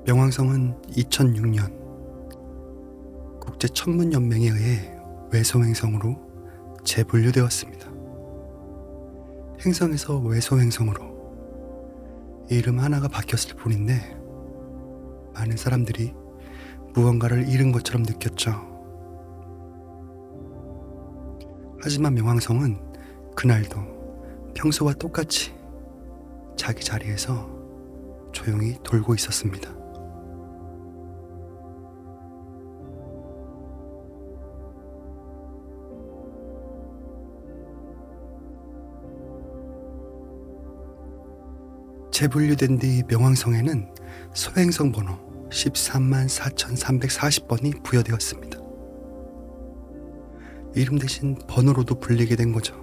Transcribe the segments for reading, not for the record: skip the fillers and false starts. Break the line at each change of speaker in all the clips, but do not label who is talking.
명왕성은 2006년 국제천문연맹에 의해 외소행성으로 재분류되었습니다. 행성에서 외소행성으로 이름 하나가 바뀌었을 뿐인데 많은 사람들이 무언가를 잃은 것처럼 느꼈죠. 하지만 명왕성은 그날도 평소와 똑같이 자기 자리에서 조용히 돌고 있었습니다. 재분류된 뒤 명왕성에는 소행성 번호 134,340번이 부여되었습니다. 이름 대신 번호로도 불리게 된 거죠.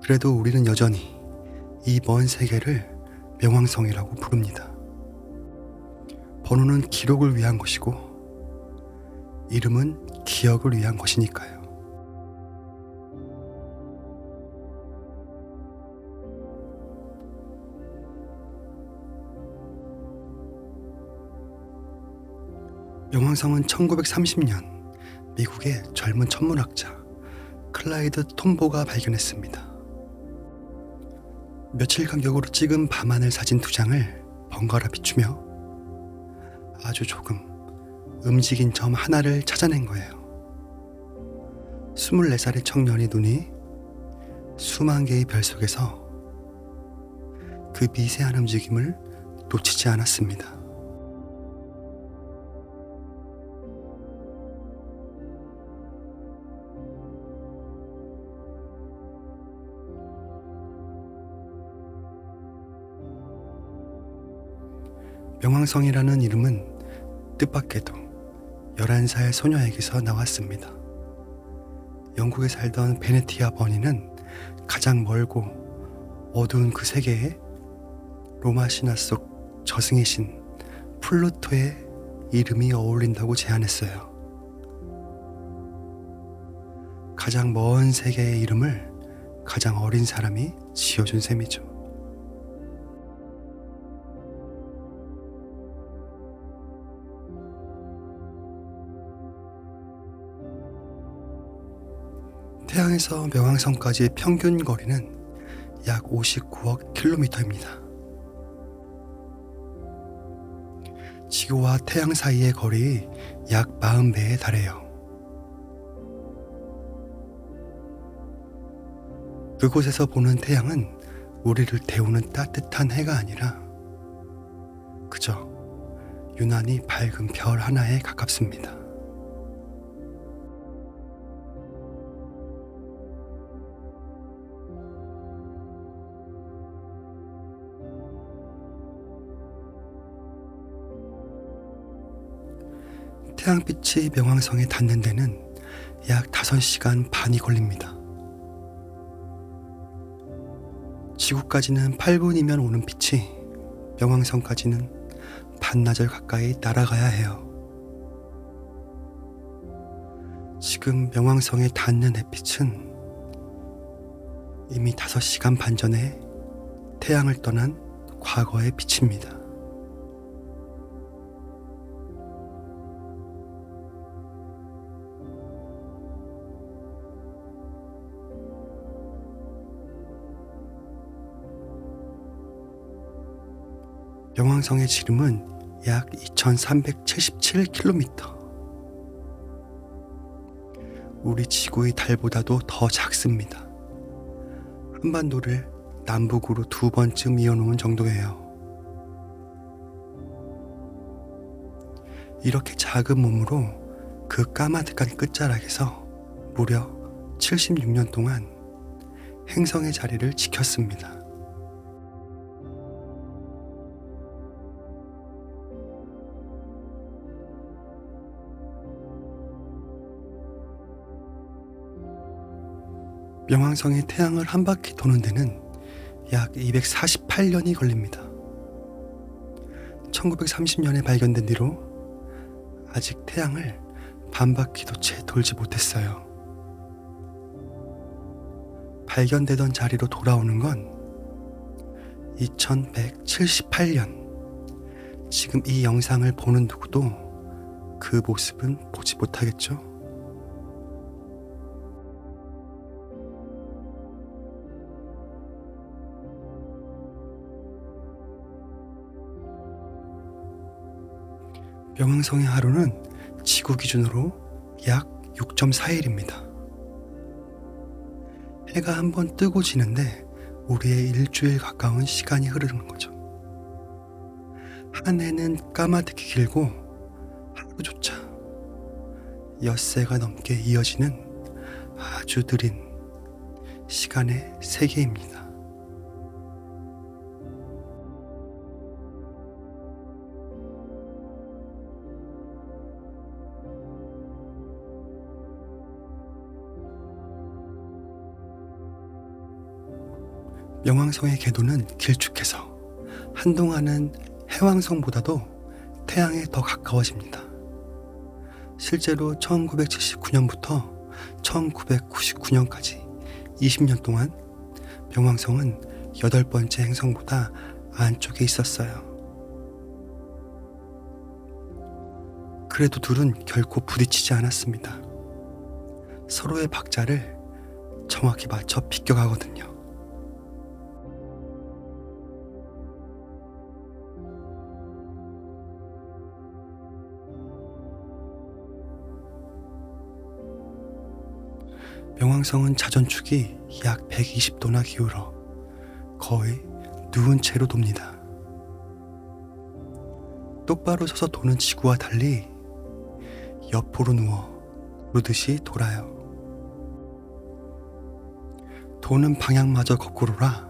그래도 우리는 여전히 이 먼 세계를 명왕성이라고 부릅니다. 번호는 기록을 위한 것이고 이름은 기억을 위한 것이니까요. 명왕성은 1930년 미국의 젊은 천문학자 클라이드 톰보가 발견했습니다. 며칠 간격으로 찍은 밤하늘 사진 2장을 번갈아 비추며 아주 조금 움직인 점 하나를 찾아낸 거예요. 24살의 청년의 눈이 수만 개의 별 속에서 그 미세한 움직임을 놓치지 않았습니다. 명왕성이라는 이름은 뜻밖에도 11살 소녀에게서 나왔습니다. 영국에 살던 베네티아 버니는 가장 멀고 어두운 그 세계에 로마 신화 속 저승의 신 플루토의 이름이 어울린다고 제안했어요. 가장 먼 세계의 이름을 가장 어린 사람이 지어준 셈이죠. 태양에서 명왕성까지의 평균 거리는 약 59억 킬로미터입니다. 지구와 태양 사이의 거리 약 40배에 달해요. 그곳에서 보는 태양은 우리를 데우는 따뜻한 해가 아니라 그저 유난히 밝은 별 하나에 가깝습니다. 태양빛이 명왕성에 닿는 데는 약 5시간 반이 걸립니다. 지구까지는 8분이면 오는 빛이 명왕성까지는 반나절 가까이 날아가야 해요. 지금 명왕성에 닿는 햇빛은 이미 5시간 반 전에 태양을 떠난 과거의 빛입니다. 명왕성의 지름은 약 2377km. 우리 지구의 달보다도 더 작습니다. 한반도를 남북으로 2번쯤 이어놓은 정도예요. 이렇게 작은 몸으로 그 까마득한 끝자락에서 무려 76년 동안 행성의 자리를 지켰습니다. 명왕성이 태양을 한 바퀴 도는 데는 약 248년이 걸립니다. 1930년에 발견된 뒤로 아직 태양을 반바퀴도 채 돌지 못했어요. 발견되던 자리로 돌아오는 건 2178년. 지금 이 영상을 보는 누구도 그 모습은 보지 못하겠죠? 명왕성의 하루는 지구 기준으로 약 6.4일입니다. 해가 한 번 뜨고 지는데 우리의 일주일 가까운 시간이 흐르는 거죠. 한 해는 까마득히 길고 하루조차 엿새가 넘게 이어지는 아주 느린 시간의 세계입니다. 명왕성의 궤도는 길쭉해서 한동안은 해왕성보다도 태양에 더 가까워집니다. 실제로 1979년부터 1999년까지 20년 동안 명왕성은 8번째 행성보다 안쪽에 있었어요. 그래도 둘은 결코 부딪히지 않았습니다. 서로의 박자를 정확히 맞춰 비껴가거든요. 명왕성은 자전축이 약 120도나 기울어 거의 누운 채로 돕니다. 똑바로 서서 도는 지구와 달리 옆으로 누워 누듯이 돌아요. 도는 방향마저 거꾸로라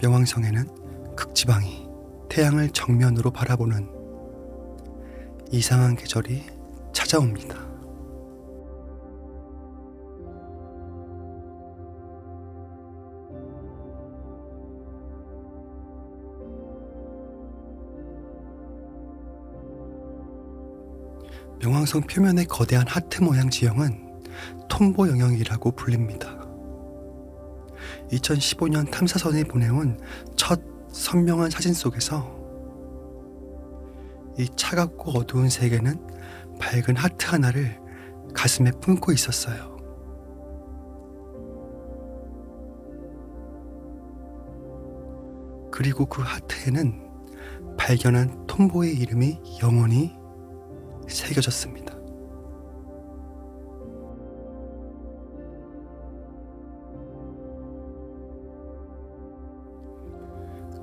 명왕성에는 극지방이 태양을 정면으로 바라보는 이상한 계절이 찾아옵니다. 명왕성 표면의 거대한 하트 모양 지형은 톰보 영역이라고 불립니다. 2015년 탐사선이 보내온 첫 선명한 사진 속에서 이 차갑고 어두운 세계는 밝은 하트 하나를 가슴에 품고 있었어요. 그리고 그 하트에는 발견한 톰보의 이름이 영원히 새겨졌습니다.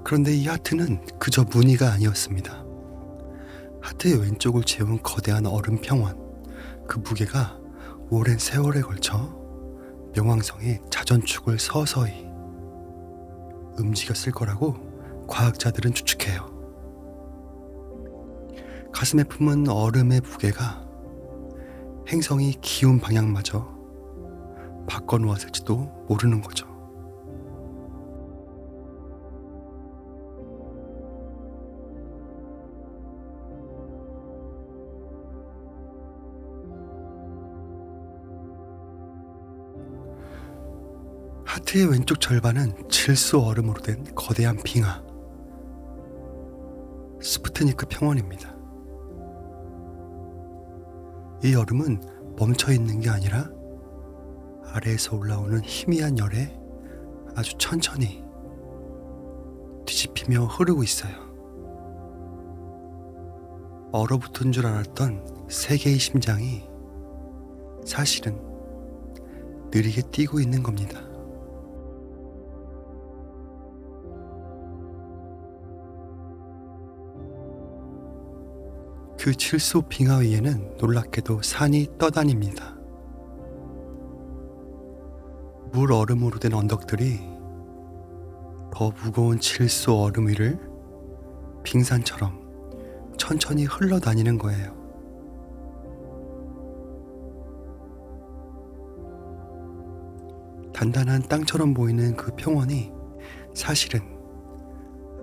그런데 이 하트는 그저 무늬가 아니었습니다. 하트의 왼쪽을 채운 거대한 얼음 평원, 그 무게가 오랜 세월에 걸쳐 명왕성의 자전축을 서서히 움직였을 거라고 과학자들은 추측해요. 가슴에 품은 얼음의 무게가 행성이 기운 방향마저 바꿔놓았을지도 모르는 거죠. 하트의 왼쪽 절반은 질소 얼음으로 된 거대한 빙하, 스푸트니크 평원입니다. 이 얼음은 멈춰 있는 게 아니라 아래에서 올라오는 희미한 열에 아주 천천히 뒤집히며 흐르고 있어요. 얼어붙은 줄 알았던 세계의 심장이 사실은 느리게 뛰고 있는 겁니다. 그 질소 빙하 위에는 놀랍게도 산이 떠다닙니다. 물 얼음으로 된 언덕들이 더 무거운 질소 얼음 위를 빙산처럼 천천히 흘러다니는 거예요. 단단한 땅처럼 보이는 그 평원이 사실은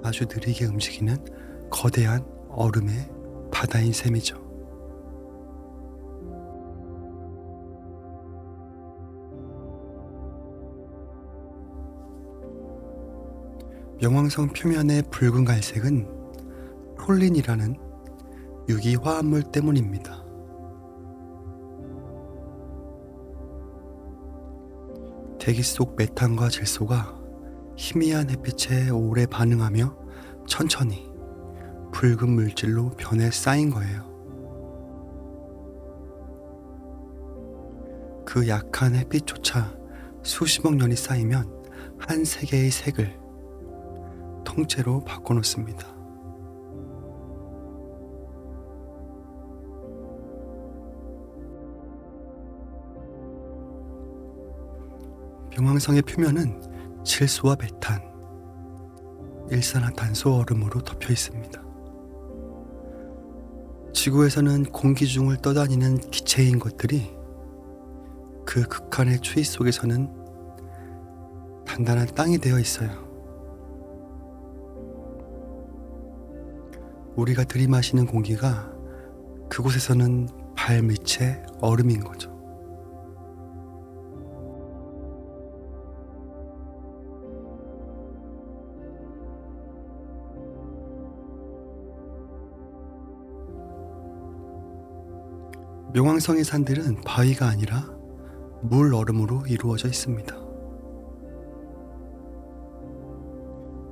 아주 느리게 움직이는 거대한 얼음의 바다인 셈이죠. 명왕성 표면의 붉은 갈색은 톨린이라는 유기 화합물 때문입니다. 대기 속 메탄과 질소가 희미한 햇빛에 오래 반응하며 천천히 붉은 물질로 변해 쌓인 거예요. 그 약한 햇빛조차 수십억 년이 쌓이면 한 세계의 색을 통째로 바꿔놓습니다. 명왕성의 표면은 질소와 메탄, 일산화탄소 얼음으로 덮여 있습니다. 지구에서는 공기 중을 떠다니는 기체인 것들이 그 극한의 추위 속에서는 단단한 땅이 되어 있어요. 우리가 들이마시는 공기가 그곳에서는 발밑의 얼음인 거죠. 명왕성의 산들은 바위가 아니라 물 얼음으로 이루어져 있습니다.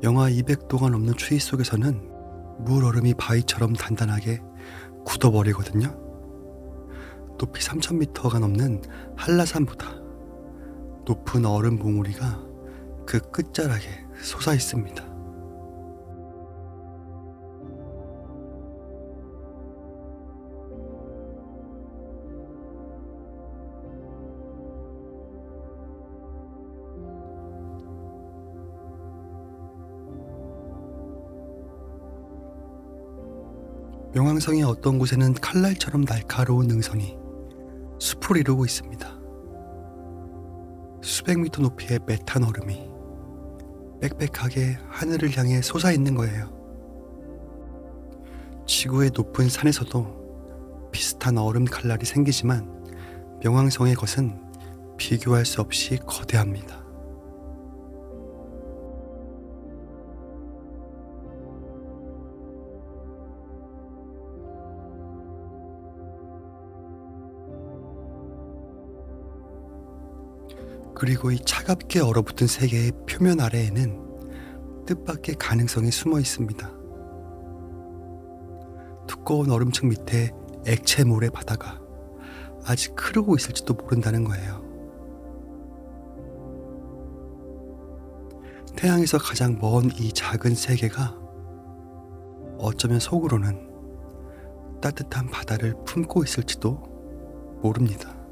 영하 200도가 넘는 추위 속에서는 물 얼음이 바위처럼 단단하게 굳어버리거든요. 높이 3000m가 넘는 한라산보다 높은 얼음 봉우리가 그 끝자락에 솟아 있습니다. 명왕성의 어떤 곳에는 칼날처럼 날카로운 능선이 숲을 이루고 있습니다. 수백 미터 높이의 메탄 얼음이 빽빽하게 하늘을 향해 솟아있는 거예요. 지구의 높은 산에서도 비슷한 얼음 칼날이 생기지만 명왕성의 것은 비교할 수 없이 거대합니다. 그리고 이 차갑게 얼어붙은 세계의 표면 아래에는 뜻밖의 가능성이 숨어 있습니다. 두꺼운 얼음층 밑에 액체물의 바다가 아직 흐르고 있을지도 모른다는 거예요. 태양에서 가장 먼 이 작은 세계가 어쩌면 속으로는 따뜻한 바다를 품고 있을지도 모릅니다.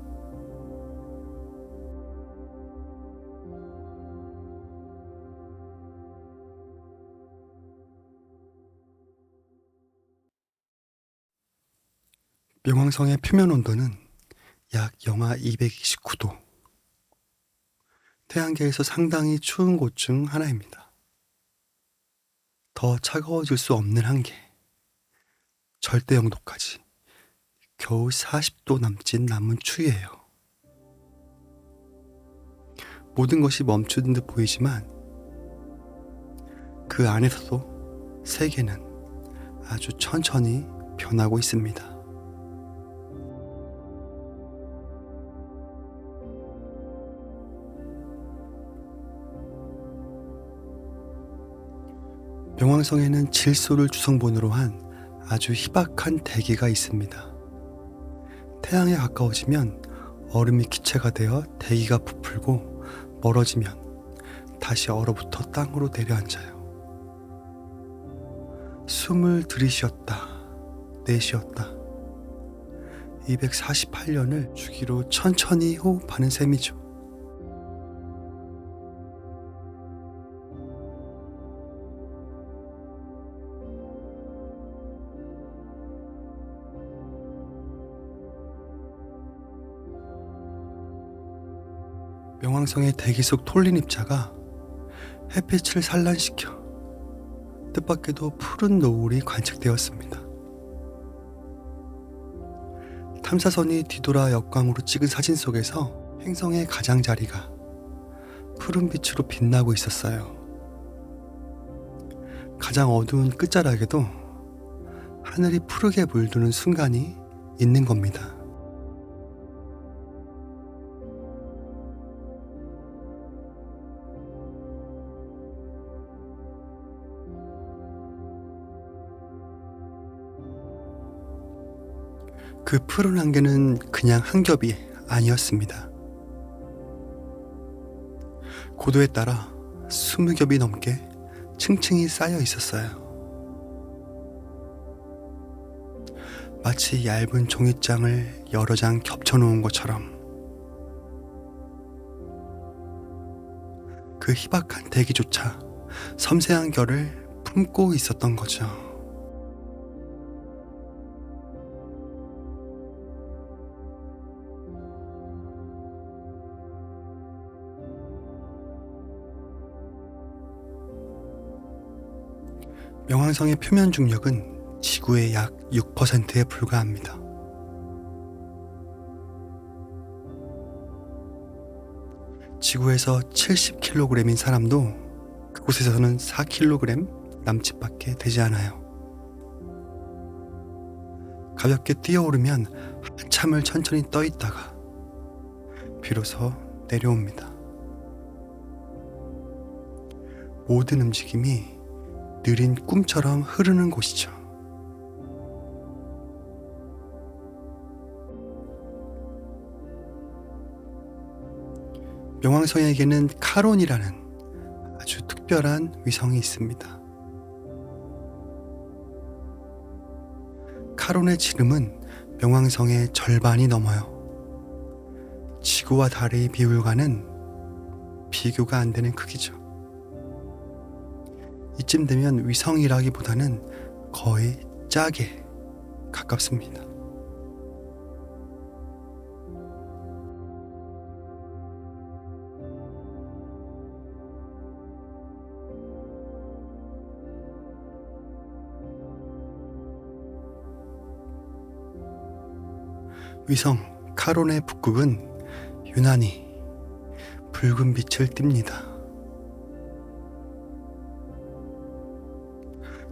명왕성의 표면 온도는 약 영하 229도. 태양계에서 상당히 추운 곳 중 하나입니다. 더 차가워질 수 없는 한계, 절대 영도까지 겨우 40도 남짓 남은 추위예요. 모든 것이 멈춘 듯 보이지만 그 안에서도 세계는 아주 천천히 변하고 있습니다. 명왕성에는 질소를 주성분으로 한 아주 희박한 대기가 있습니다. 태양에 가까워지면 얼음이 기체가 되어 대기가 부풀고 멀어지면 다시 얼어붙어 땅으로 내려앉아요. 숨을 들이쉬었다 내쉬었다 248년을 주기로 천천히 호흡하는 셈이죠. 명왕성의 대기 속 톨린 입자가 햇빛을 산란시켜 뜻밖에도 푸른 노을이 관측되었습니다. 탐사선이 뒤돌아 역광으로 찍은 사진 속에서 행성의 가장자리가 푸른 빛으로 빛나고 있었어요. 가장 어두운 끝자락에도 하늘이 푸르게 물드는 순간이 있는 겁니다. 그 푸른 안개는 그냥 한 겹이 아니었습니다. 고도에 따라 20겹이 넘게 층층이 쌓여 있었어요. 마치 얇은 종이장을 여러 장 겹쳐 놓은 것처럼. 그 희박한 대기조차 섬세한 결을 품고 있었던 거죠. 명왕성의 표면 중력은 지구의 약 6%에 불과합니다. 지구에서 70kg인 사람도 그곳에서는 4kg 남짓밖에 되지 않아요. 가볍게 뛰어오르면 한참을 천천히 떠 있다가 비로소 내려옵니다. 모든 움직임이 느린 꿈처럼 흐르는 곳이죠. 명왕성에게는 카론이라는 아주 특별한 위성이 있습니다. 카론의 지름은 명왕성의 절반이 넘어요. 지구와 달의 비율과는 비교가 안 되는 크기죠. 이쯤 되면 위성이라기보다는 거의 짝에 가깝습니다. 위성 카론의 북극은 유난히 붉은 빛을 띱니다.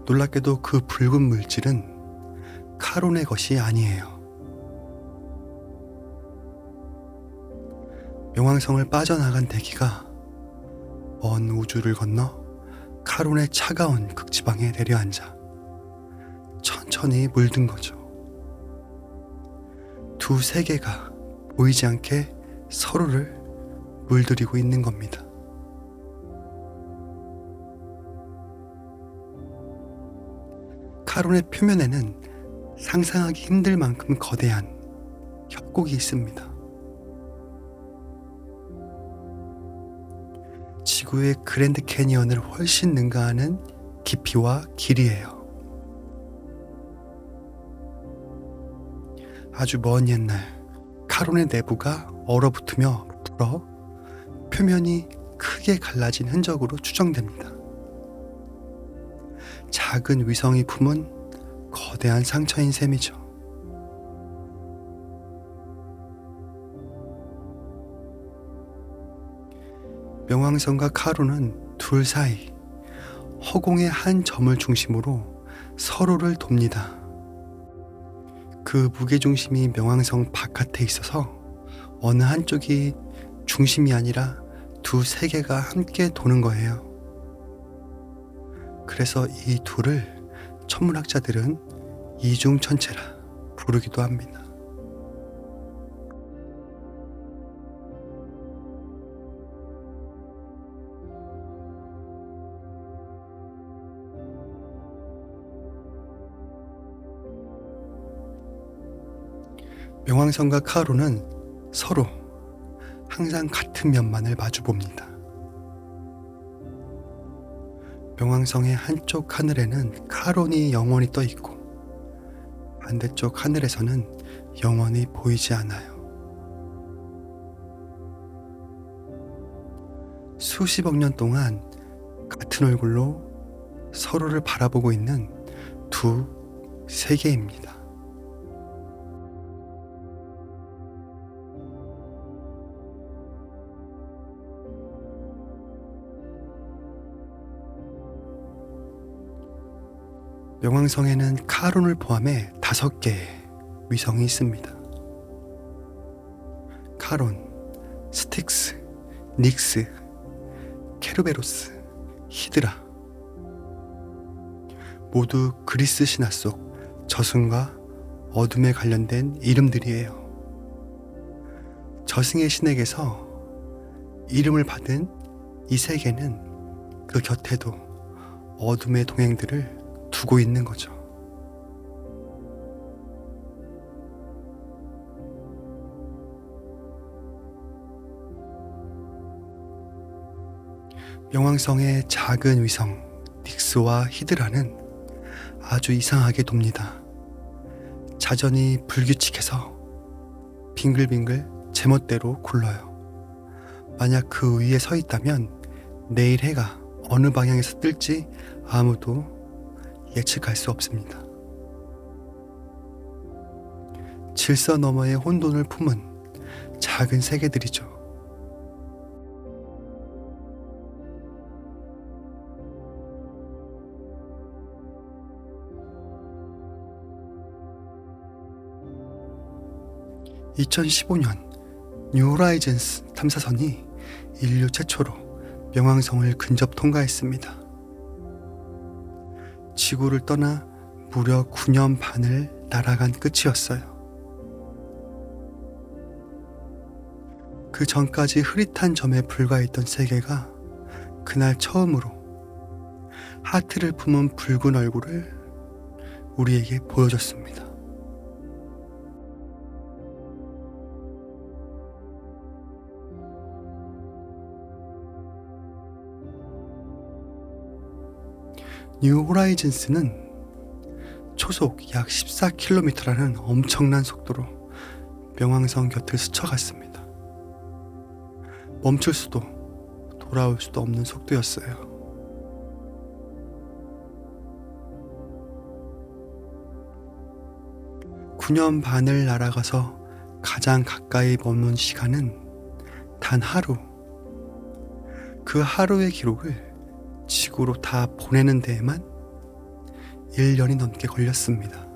놀랍게도 그 붉은 물질은 카론의 것이 아니에요. 명왕성을 빠져나간 대기가 먼 우주를 건너 카론의 차가운 극지방에 내려앉아 천천히 물든 거죠. 두 세계가 보이지 않게 서로를 물들이고 있는 겁니다. 카론의 표면에는 상상하기 힘들 만큼 거대한 협곡이 있습니다. 지구의 그랜드 캐니언을 훨씬 능가하는 깊이와 길이에요. 아주 먼 옛날 카론의 내부가 얼어붙으며 불어 표면이 크게 갈라진 흔적으로 추정됩니다. 작은 위성이 품은 거대한 상처인 셈이죠. 명왕성과 카론은 둘 사이 허공의 한 점을 중심으로 서로를 돕니다. 그 무게중심이 명왕성 바깥에 있어서 어느 한쪽이 중심이 아니라 두 세계가 함께 도는 거예요. 그래서 이 둘을 천문학자들은 이중천체라 부르기도 합니다. 명왕성과 카론은 서로 항상 같은 면만을 마주봅니다. 명왕성의 한쪽 하늘에는 카론이 영원히 떠 있고 반대쪽 하늘에서는 영원히 보이지 않아요. 수십억 년 동안 같은 얼굴로 서로를 바라보고 있는 두 세계입니다. 명왕성에는 카론을 포함해 5개의 위성이 있습니다. 카론, 스틱스, 닉스, 케르베로스, 히드라. 모두 그리스 신화 속 저승과 어둠에 관련된 이름들이에요. 저승의 신에게서 이름을 받은 이 세계는 그 곁에도 어둠의 동행들을 두고 있는 거죠. 명왕성의 작은 위성 닉스와 히드라는 아주 이상하게 돕니다. 자전이 불규칙해서 빙글빙글 제멋대로 굴러요. 만약 그 위에 서 있다면 내일 해가 어느 방향에서 뜰지 아무도 예측할 수 없습니다. 질서 너머의 혼돈을 품은 작은 세계들이죠. (2015년) 뉴 호라이즌스 탐사선이 인류 최초로 명왕성을 근접 통과했습니다. 지구를 떠나 무려 9년 반을 날아간 끝이었어요. 그 전까지 흐릿한 점에 불과했던 세계가 그날 처음으로 하트를 품은 붉은 얼굴을 우리에게 보여줬습니다. 뉴 호라이즌스는 초속 약 14km라는 엄청난 속도로 명왕성 곁을 스쳐갔습니다. 멈출 수도 돌아올 수도 없는 속도였어요. (9년 반을) 날아가서 가장 가까이 머문 시간은 단 하루. 그 하루의 기록을 지구로 다 보내는 데에만 1년이 넘게 걸렸습니다.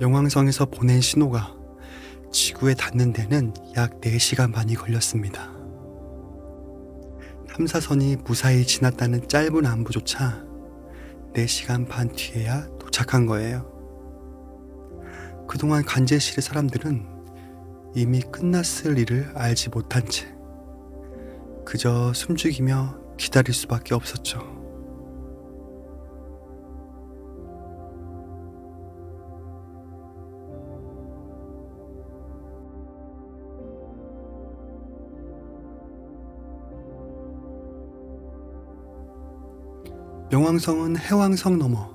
명왕성에서 보낸 신호가 지구에 닿는 데는 약 4시간 반이 걸렸습니다. 탐사선이 무사히 지났다는 짧은 안부조차 4시간 반 뒤에야 도착한 거예요. 그동안 관제실의 사람들은 이미 끝났을 일을 알지 못한 채 그저 숨죽이며 기다릴 수밖에 없었죠. 명왕성은 해왕성 너머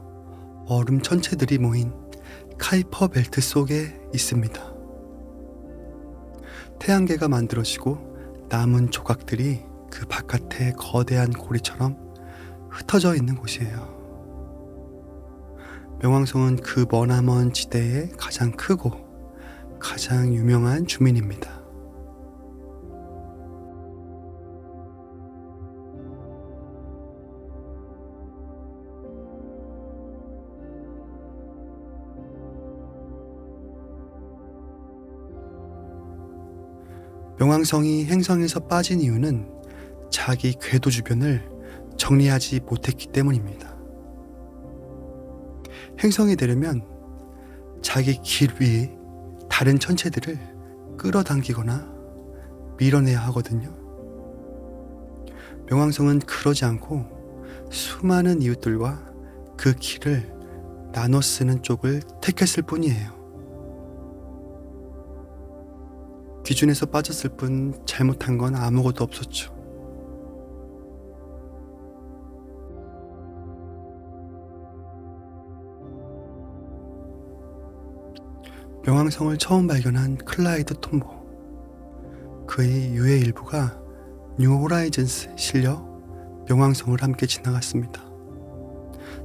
얼음 천체들이 모인 카이퍼 벨트 속에 있습니다. 태양계가 만들어지고 남은 조각들이 그 바깥에 거대한 고리처럼 흩어져 있는 곳이에요. 명왕성은 그 머나먼 지대의 가장 크고 가장 유명한 주민입니다. 명왕성이 행성에서 빠진 이유는 자기 궤도 주변을 정리하지 못했기 때문입니다. 행성이 되려면 자기 길 위에 다른 천체들을 끌어당기거나 밀어내야 하거든요. 명왕성은 그러지 않고 수많은 이웃들과 그 길을 나눠 쓰는 쪽을 택했을 뿐이에요. 기준에서 빠졌을 뿐 잘못한 건 아무것도 없었죠. 명왕성을 처음 발견한 클라이드 톰보. 그의 유해 일부가 뉴 호라이즌스 실려 명왕성을 함께 지나갔습니다.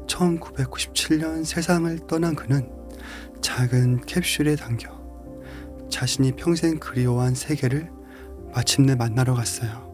1997년 세상을 떠난 그는 작은 캡슐에 담겨 자신이 평생 그리워한 세계를 마침내 만나러 갔어요.